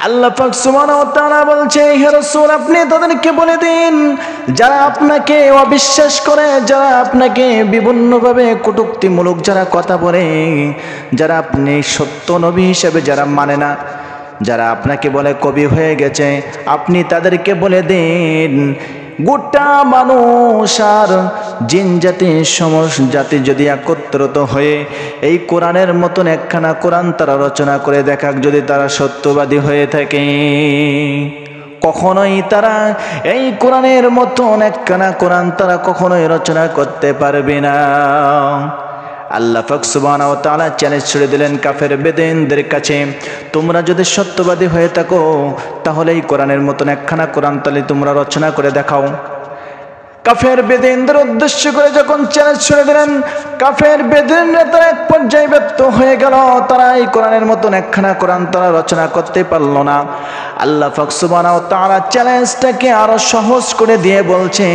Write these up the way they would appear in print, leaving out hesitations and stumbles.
আল্লাহ পাক সুবহানাহু ওয়া তাআলা বলছে, হে রাসূল আপনি তাদেরকে বলে দিন যারা আপনাকে অবিশ্বাস করে, যারা আপনাকে বিভিন্নভাবে কটূক্তিমূলক যারা কথা বলে, যারা আপনি সত্য নবী হিসেবে যারা মানে না, যারা আপনাকে বলে কবি হয়ে গেছে, আপনি তাদেরকে বলে দিন গোটা মানুষ আর জিন জাতি সমস্ত জাতি যদি একত্রিত হয়ে এই কোরআনের মতন একখানা কোরআন তারা রচনা করে দেখাক, যদি তারা সত্যবাদী হয়ে থাকে, কখনোই তারা এই কোরআনের মতন একখানা কোরআন তারা কখনোই রচনা করতে পারবে না। আল্লাহ পাক সুবহানাহু ওয়া তাআলা চ্যালেঞ্জ ছুড়ে দিলেন কাফের বেদিনদের কাছে, তোমরা যদি সত্যবাদী হয়ে থাকো তাহলে এই কোরআনের মতন একখানা কোরআন তাহলে তোমরা রচনা করে দেখাও। কাফের বেদিনদের উদ্দেশ্য করে যখন চ্যালেঞ্জ ছুড়ে দিলেন, কাফের বেদিনরা তারা এক পর্যায়ে ব্যর্থ হয়ে গেল, তারা এই কোরআনের মতন একখানা কোরআন তারা রচনা করতে পারল না। আল্লাহ পাক সুবহানাহু ওয়া তাআলা চ্যালেঞ্জটাকে আরো সহজ করে দিয়ে বলছে,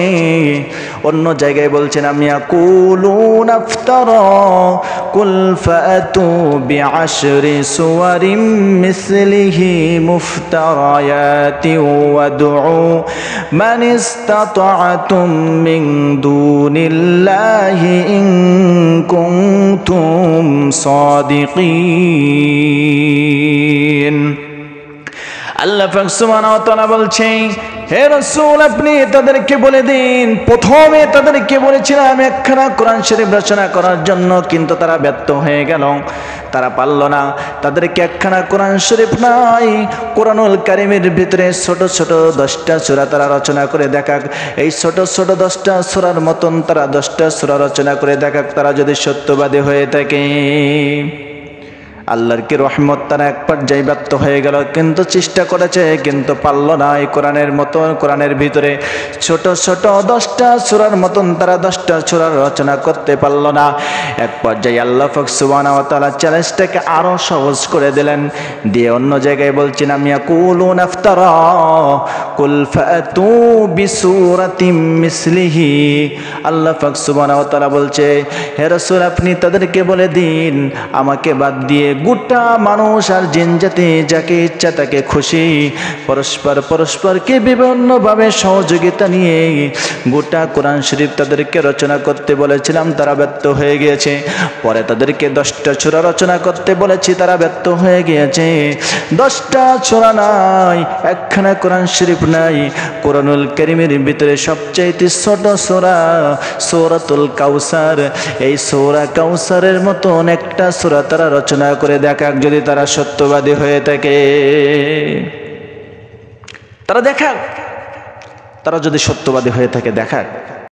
অন্য জায়গায় বলছেন আমি ইয়াকুলুনা ইফতারা কুল ফাতু বিআশরি সুওয়ারিম মিসলিহি মুফতারায়াতি ওয়াদউ মান ইসতাতা'তুম মিন দুনিল্লাহি ইন কুনতুম সাদিকিন। আল্লাহ পাক সুবহানাহু ওয়া তাআলা বলছেন, হে রাসূল আপনি তাদেরকে বলে দিন, প্রথমে তাদেরকে বলেছিলাম একখানা কোরআন শরীফ রচনা করার জন্য, কিন্তু তারা ব্যর্থ হয়ে গেল, তারা পারল না। তাদেরকে একখানা কোরআন শরীফ নাই, কোরআনুল কারীমের ভিতরে ছোট ছোট 10টা সূরা তারা রচনা করে দেখাক, এই ছোট ছোট 10টা সূরার মতন তারা 10টা সূরা রচনা করে দেখাক, তারা যদি সত্যবাদী হয়ে থাকে। আল্লাহর কি রহমত, তারা এক পর্যায়ে ব্যর্থ হয়ে গেল, কিন্তু চেষ্টা করেছে কিন্তু পারল না। এই কোরআনের মতন কোরআনের ভিতরে ছোট ছোট 10টা সূরার মতন তারা 10টা সূরা রচনা করতে পারল না। এক পর্যায়ে আল্লাহ পাক সুবহানাহু ওয়া তাআলা চ্যালেঞ্জটাকে আরো সহজ করে দিলেন, দিয়ে অন্য জায়গায় বলছেন আমি ইয়াকুলুনা ইফতারা কুল ফাতু বিসূরাতিম মিসলিহি। আল্লাহ পাক সুবহানাহু ওয়া তাআলা বলছে, হে রাসূল আপনি তাদেরকে বলে দিন আমাকে বাদ দিয়ে গোটা মানুষ আর জিন জাতি যাকে ইচ্ছা তাকে খুশি পরস্পরকে বিভিন্নভাবে সহযোগিতা নিয়ে গোটা কোরআন শরীফ তাদেরকে রচনা করতে বলেছিলাম, তারা ব্যর্থ হয়ে গিয়েছে। পরে তাদেরকে 10টা সূরা রচনা করতে বলেছি, তারা ব্যর্থ হয়ে গিয়েছে। 10টা সূরা নাই, একখানা কোরআন শরীফ নাই। কোরআনুল কারীমের ভিতরে সবচাইতে ছোট সূরা সূরাতুল কাউসার, এই সূরা কাউসারের মতন একটা সূরা তারা রচনা করে দেখাক, যদি তারা সত্যবাদী হয়ে থাকে। তারা দেখাক, তারা যদি সত্যবাদী হয়ে থাকে দেখাক।